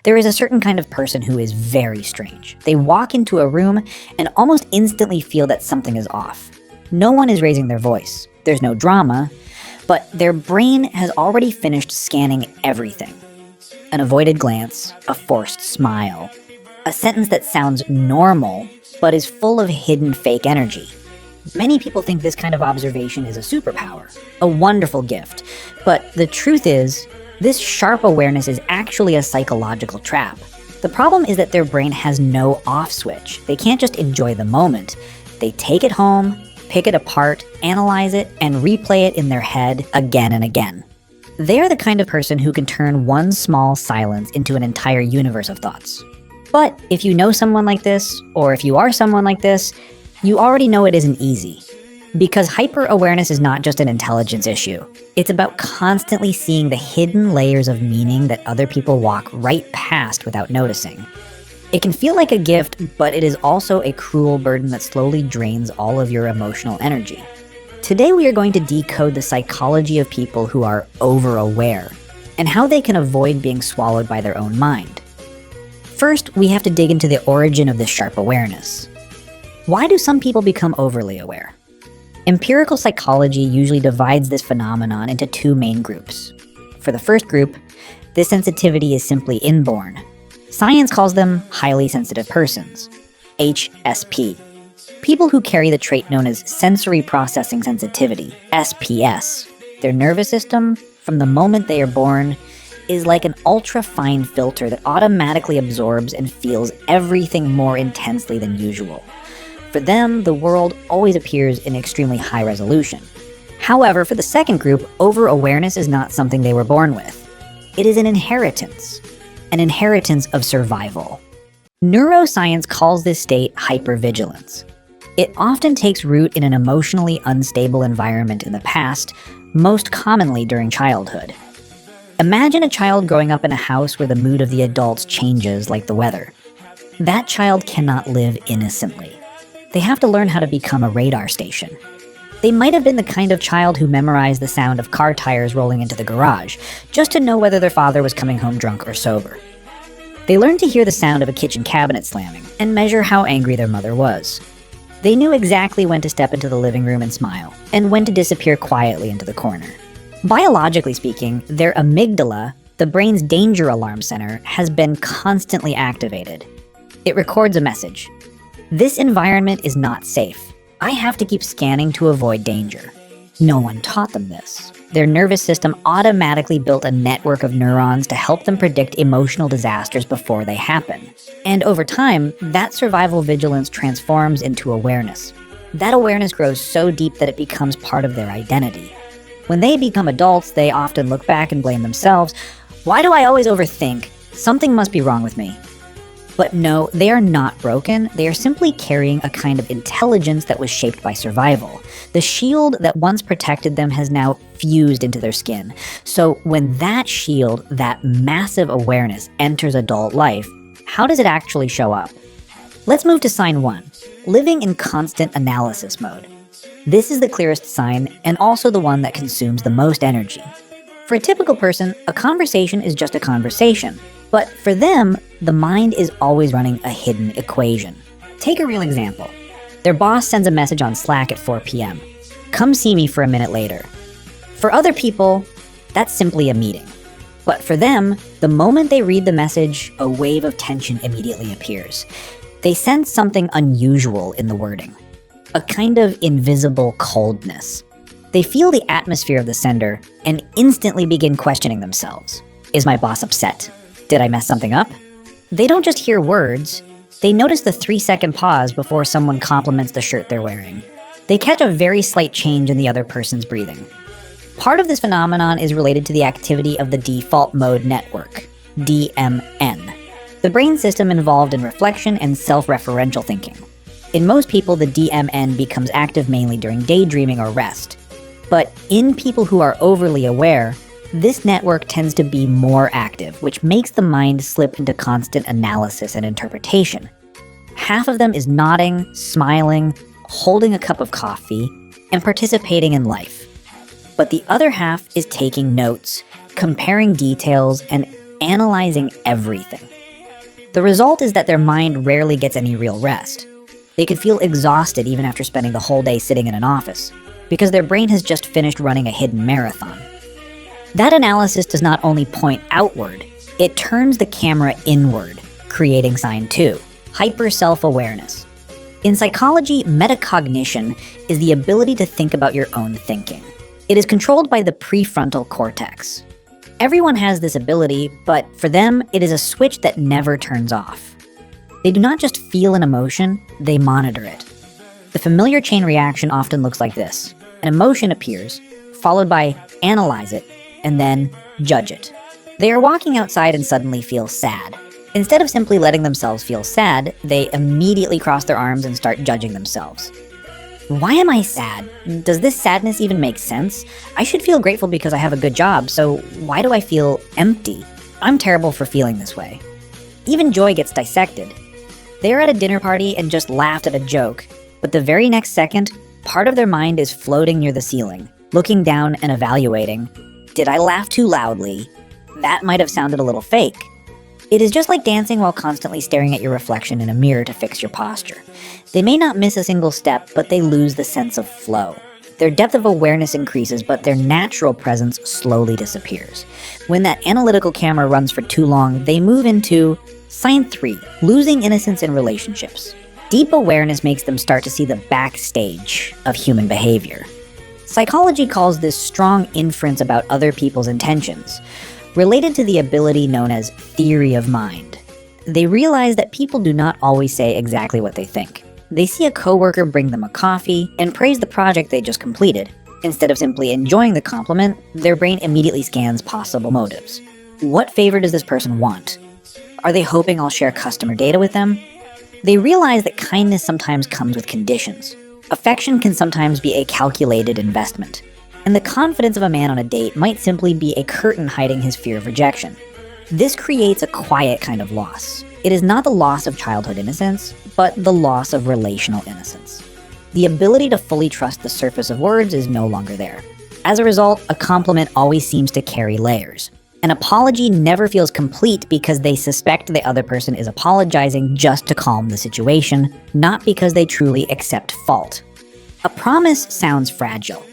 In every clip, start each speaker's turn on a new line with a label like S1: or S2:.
S1: There is a certain kind of person who is very strange. They walk into a room and almost instantly feel that something is off. No one is raising their voice. There's no drama, but their brain has already finished scanning everything. An avoided glance, a forced smile, a sentence that sounds normal but is full of hidden fake energy. Many people think this kind of observation is a superpower, a wonderful gift, but the truth is, this sharp awareness is actually a psychological trap. The problem is that their brain has no off switch. They can't just enjoy the moment. They take it home, pick it apart, analyze it, and replay it in their head again and again. They're the kind of person who can turn one small silence into an entire universe of thoughts. But if you know someone like this, or if you are someone like this, you already know it isn't easy. Because hyper-awareness is not just an intelligence issue. It's about constantly seeing the hidden layers of meaning that other people walk right past without noticing. It can feel like a gift, but it is also a cruel burden that slowly drains all of your emotional energy. Today we are going to decode the psychology of people who are over-aware, and how they can avoid being swallowed by their own mind. First, we have to dig into the origin of this sharp awareness. Why do some people become overly aware? Empirical psychology usually divides this phenomenon into two main groups. For the first group, this sensitivity is simply inborn. Science calls them highly sensitive persons, HSP. People who carry the trait known as sensory processing sensitivity, SPS. Their nervous system, from the moment they are born, is like an ultra-fine filter that automatically absorbs and feels everything more intensely than usual. For them, the world always appears in extremely high resolution. However, for the second group, over-awareness is not something they were born with. It is an inheritance of survival. Neuroscience calls this state hyper-vigilance. It often takes root in an emotionally unstable environment in the past, most commonly during childhood. Imagine a child growing up in a house where the mood of the adults changes like the weather. That child cannot live innocently. They have to learn how to become a radar station. They might have been the kind of child who memorized the sound of car tires rolling into the garage, just to know whether their father was coming home drunk or sober. They learned to hear the sound of a kitchen cabinet slamming, and measure how angry their mother was. They knew exactly when to step into the living room and smile, and when to disappear quietly into the corner. Biologically speaking, their amygdala, the brain's danger alarm center, has been constantly activated. It records a message. This environment is not safe. I have to keep scanning to avoid danger. No one taught them this. Their nervous system automatically built a network of neurons to help them predict emotional disasters before they happen. And over time, that survival vigilance transforms into awareness. That awareness grows so deep that it becomes part of their identity. When they become adults, they often look back and blame themselves. Why do I always overthink? Something must be wrong with me. But no, they are not broken. They are simply carrying a kind of intelligence that was shaped by survival. The shield that once protected them has now fused into their skin. So when that shield, that massive awareness, enters adult life, how does it actually show up? Let's move to sign 1, living in constant analysis mode. This is the clearest sign, and also the one that consumes the most energy. For a typical person, a conversation is just a conversation. But for them, the mind is always running a hidden equation. Take a real example. Their boss sends a message on Slack at 4 p.m. Come see me for a minute later. For other people, that's simply a meeting. But for them, the moment they read the message, a wave of tension immediately appears. They sense something unusual in the wording. A kind of invisible coldness. They feel the atmosphere of the sender and instantly begin questioning themselves. Is my boss upset? Did I mess something up? They don't just hear words, they notice the 3-second pause before someone compliments the shirt they're wearing. They catch a very slight change in the other person's breathing. Part of this phenomenon is related to the activity of the default mode network, DMN, the brain system involved in reflection and self-referential thinking. In most people, the DMN becomes active mainly during daydreaming or rest. But in people who are overly aware, this network tends to be more active, which makes the mind slip into constant analysis and interpretation. Half of them is nodding, smiling, holding a cup of coffee, and participating in life. But the other half is taking notes, comparing details, and analyzing everything. The result is that their mind rarely gets any real rest. They could feel exhausted even after spending the whole day sitting in an office, because their brain has just finished running a hidden marathon. That analysis does not only point outward, it turns the camera inward, creating sign 2, hyper-self-awareness. In psychology, metacognition is the ability to think about your own thinking. It is controlled by the prefrontal cortex. Everyone has this ability, but for them, it is a switch that never turns off. They do not just feel an emotion, they monitor it. The familiar chain reaction often looks like this. An emotion appears, followed by analyze it, and then judge it. They are walking outside and suddenly feel sad. Instead of simply letting themselves feel sad, they immediately cross their arms and start judging themselves. Why am I sad? Does this sadness even make sense? I should feel grateful because I have a good job, so why do I feel empty? I'm terrible for feeling this way. Even joy gets dissected. They are at a dinner party and just laughed at a joke, but the very next second, part of their mind is floating near the ceiling, looking down and evaluating. Did I laugh too loudly? That might have sounded a little fake. It is just like dancing while constantly staring at your reflection in a mirror to fix your posture. They may not miss a single step, but they lose the sense of flow. Their depth of awareness increases, but their natural presence slowly disappears. When that analytical camera runs for too long, they move into sign 3, losing innocence in relationships. Deep awareness makes them start to see the backstage of human behavior. Psychology calls this strong inference about other people's intentions, related to the ability known as theory of mind. They realize that people do not always say exactly what they think. They see a coworker bring them a coffee and praise the project they just completed. Instead of simply enjoying the compliment, their brain immediately scans possible motives. What favor does this person want? Are they hoping I'll share customer data with them? They realize that kindness sometimes comes with conditions. Affection can sometimes be a calculated investment. And the confidence of a man on a date might simply be a curtain hiding his fear of rejection. This creates a quiet kind of loss. It is not the loss of childhood innocence, but the loss of relational innocence. The ability to fully trust the surface of words is no longer there. As a result, a compliment always seems to carry layers. An apology never feels complete because they suspect the other person is apologizing just to calm the situation, not because they truly accept fault. A promise sounds fragile.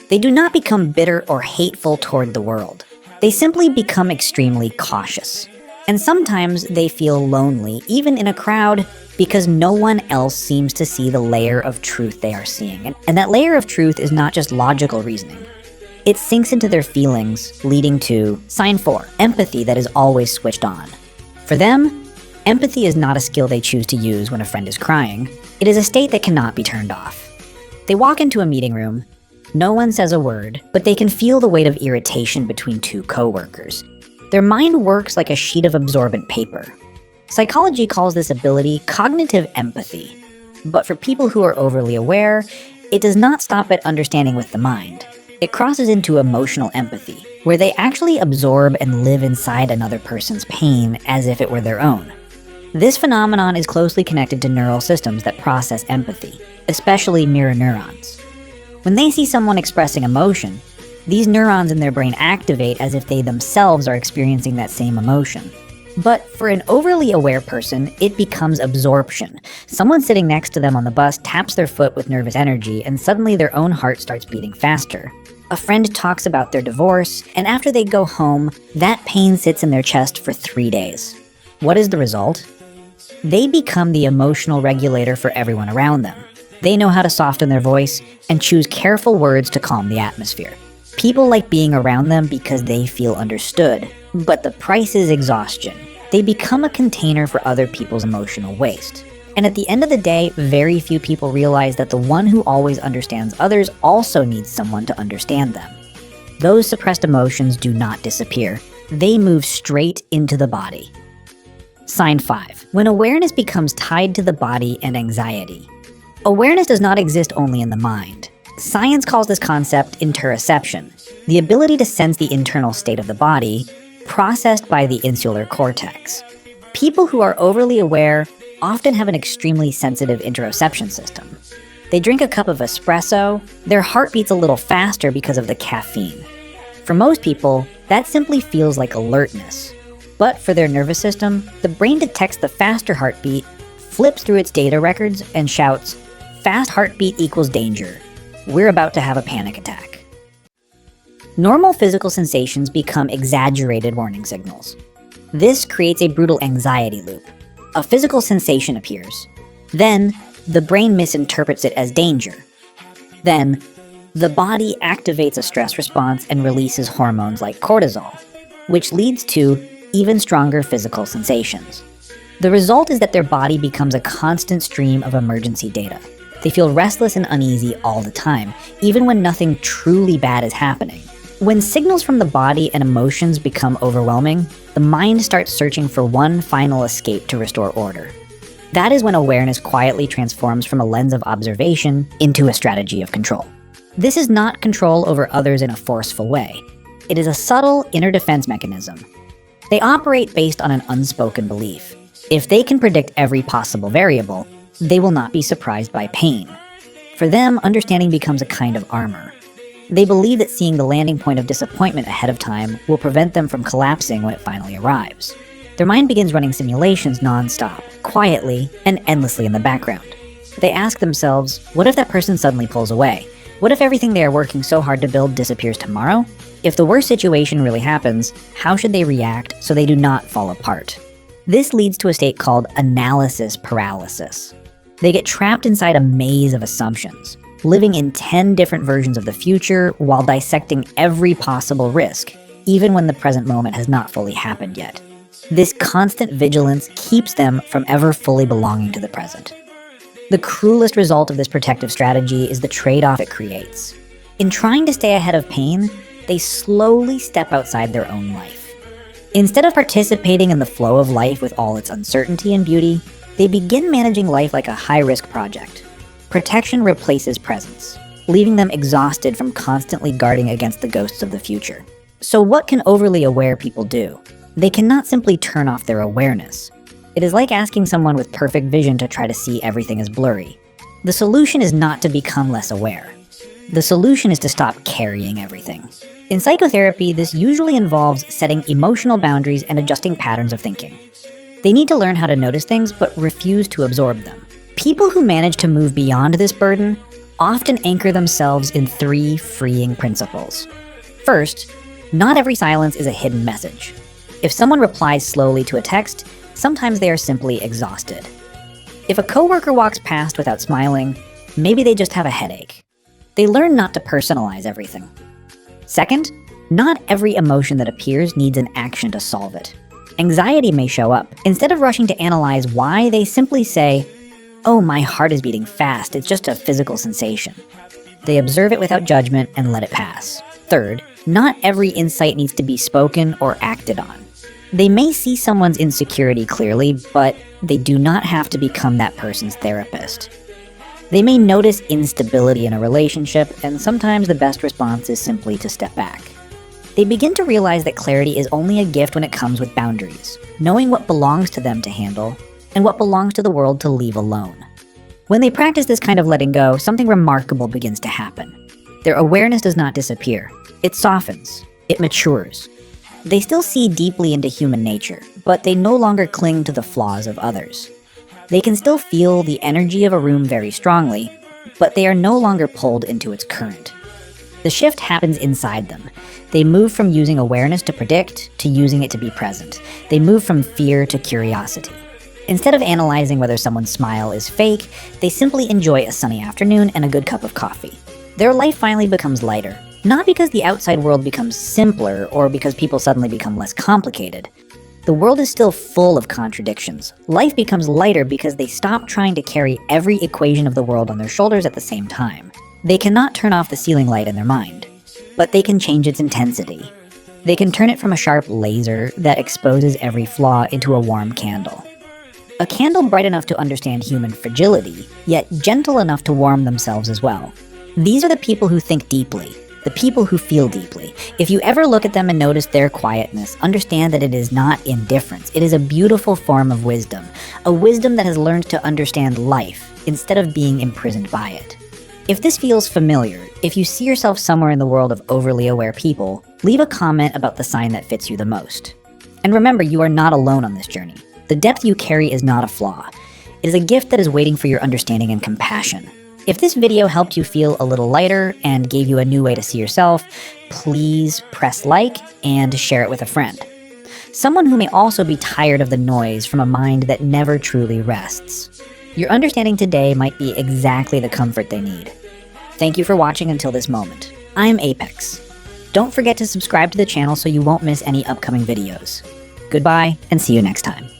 S1: They do not become bitter or hateful toward the world. They simply become extremely cautious. And sometimes they feel lonely, even in a crowd, because no one else seems to see the layer of truth they are seeing. And that layer of truth is not just logical reasoning. It sinks into their feelings, leading to sign 4, empathy that is always switched on. For them, empathy is not a skill they choose to use when a friend is crying. It is a state that cannot be turned off. They walk into a meeting room. No one says a word, but they can feel the weight of irritation between two coworkers. Their mind works like a sheet of absorbent paper. Psychology calls this ability cognitive empathy. But for people who are overly aware, it does not stop at understanding with the mind. It crosses into emotional empathy, where they actually absorb and live inside another person's pain as if it were their own. This phenomenon is closely connected to neural systems that process empathy, especially mirror neurons. When they see someone expressing emotion, these neurons in their brain activate as if they themselves are experiencing that same emotion. But for an overly aware person, it becomes absorption. Someone sitting next to them on the bus taps their foot with nervous energy, and suddenly their own heart starts beating faster. A friend talks about their divorce, and after they go home, that pain sits in their chest for 3 days. What is the result? They become the emotional regulator for everyone around them. They know how to soften their voice and choose careful words to calm the atmosphere. People like being around them because they feel understood, but the price is exhaustion. They become a container for other people's emotional waste. And at the end of the day, very few people realize that the one who always understands others also needs someone to understand them. Those suppressed emotions do not disappear. They move straight into the body. Sign 5. When awareness becomes tied to the body and anxiety. Awareness does not exist only in the mind. Science calls this concept interoception, the ability to sense the internal state of the body, processed by the insular cortex. People who are overly aware often have an extremely sensitive interoception system. They drink a cup of espresso, their heart beats a little faster because of the caffeine. For most people, that simply feels like alertness. But for their nervous system, the brain detects the faster heartbeat, flips through its data records, and shouts, "Fast heartbeat equals danger. We're about to have a panic attack." Normal physical sensations become exaggerated warning signals. This creates a brutal anxiety loop. A physical sensation appears. Then, the brain misinterprets it as danger. Then, the body activates a stress response and releases hormones like cortisol, which leads to even stronger physical sensations. The result is that their body becomes a constant stream of emergency data. They feel restless and uneasy all the time, even when nothing truly bad is happening. When signals from the body and emotions become overwhelming, the mind starts searching for one final escape to restore order. That is when awareness quietly transforms from a lens of observation into a strategy of control. This is not control over others in a forceful way. It is a subtle inner defense mechanism. They operate based on an unspoken belief. If they can predict every possible variable, they will not be surprised by pain. For them, understanding becomes a kind of armor. They believe that seeing the landing point of disappointment ahead of time will prevent them from collapsing when it finally arrives. Their mind begins running simulations non-stop, quietly, and endlessly in the background. They ask themselves, what if that person suddenly pulls away? What if everything they are working so hard to build disappears tomorrow? If the worst situation really happens, how should they react so they do not fall apart? This leads to a state called analysis paralysis. They get trapped inside a maze of assumptions, living in 10 different versions of the future while dissecting every possible risk, even when the present moment has not fully happened yet. This constant vigilance keeps them from ever fully belonging to the present. The cruelest result of this protective strategy is the trade-off it creates. In trying to stay ahead of pain, they slowly step outside their own life. Instead of participating in the flow of life with all its uncertainty and beauty, they begin managing life like a high-risk project. Protection replaces presence, leaving them exhausted from constantly guarding against the ghosts of the future. So what can overly aware people do? They cannot simply turn off their awareness. It is like asking someone with perfect vision to try to see everything as blurry. The solution is not to become less aware. The solution is to stop carrying everything. In psychotherapy, this usually involves setting emotional boundaries and adjusting patterns of thinking. They need to learn how to notice things but refuse to absorb them. People who manage to move beyond this burden often anchor themselves in 3 freeing principles. First, not every silence is a hidden message. If someone replies slowly to a text, sometimes they are simply exhausted. If a coworker walks past without smiling, maybe they just have a headache. They learn not to personalize everything. Second, not every emotion that appears needs an action to solve it. Anxiety may show up. Instead of rushing to analyze why, they simply say, "Oh, my heart is beating fast, it's just a physical sensation." They observe it without judgment and let it pass. Third, not every insight needs to be spoken or acted on. They may see someone's insecurity clearly, but they do not have to become that person's therapist. They may notice instability in a relationship, and sometimes the best response is simply to step back. They begin to realize that clarity is only a gift when it comes with boundaries, knowing what belongs to them to handle, and what belongs to the world to leave alone. When they practice this kind of letting go, something remarkable begins to happen. Their awareness does not disappear. It softens. It matures. They still see deeply into human nature, but they no longer cling to the flaws of others. They can still feel the energy of a room very strongly, but they are no longer pulled into its current. The shift happens inside them. They move from using awareness to predict to using it to be present. They move from fear to curiosity. Instead of analyzing whether someone's smile is fake, they simply enjoy a sunny afternoon and a good cup of coffee. Their life finally becomes lighter. Not because the outside world becomes simpler or because people suddenly become less complicated. The world is still full of contradictions. Life becomes lighter because they stop trying to carry every equation of the world on their shoulders at the same time. They cannot turn off the ceiling light in their mind, but they can change its intensity. They can turn it from a sharp laser that exposes every flaw into a warm candle. A candle bright enough to understand human fragility, yet gentle enough to warm themselves as well. These are the people who think deeply. The people who feel deeply. If you ever look at them and notice their quietness, understand that it is not indifference. It is a beautiful form of wisdom. A wisdom that has learned to understand life instead of being imprisoned by it. If this feels familiar, if you see yourself somewhere in the world of overly aware people, leave a comment about the sign that fits you the most. And remember, you are not alone on this journey. The depth you carry is not a flaw. It is a gift that is waiting for your understanding and compassion. If this video helped you feel a little lighter and gave you a new way to see yourself, please press like and share it with a friend. Someone who may also be tired of the noise from a mind that never truly rests. Your understanding today might be exactly the comfort they need. Thank you for watching until this moment. I'm Apex. Don't forget to subscribe to the channel so you won't miss any upcoming videos. Goodbye, and see you next time.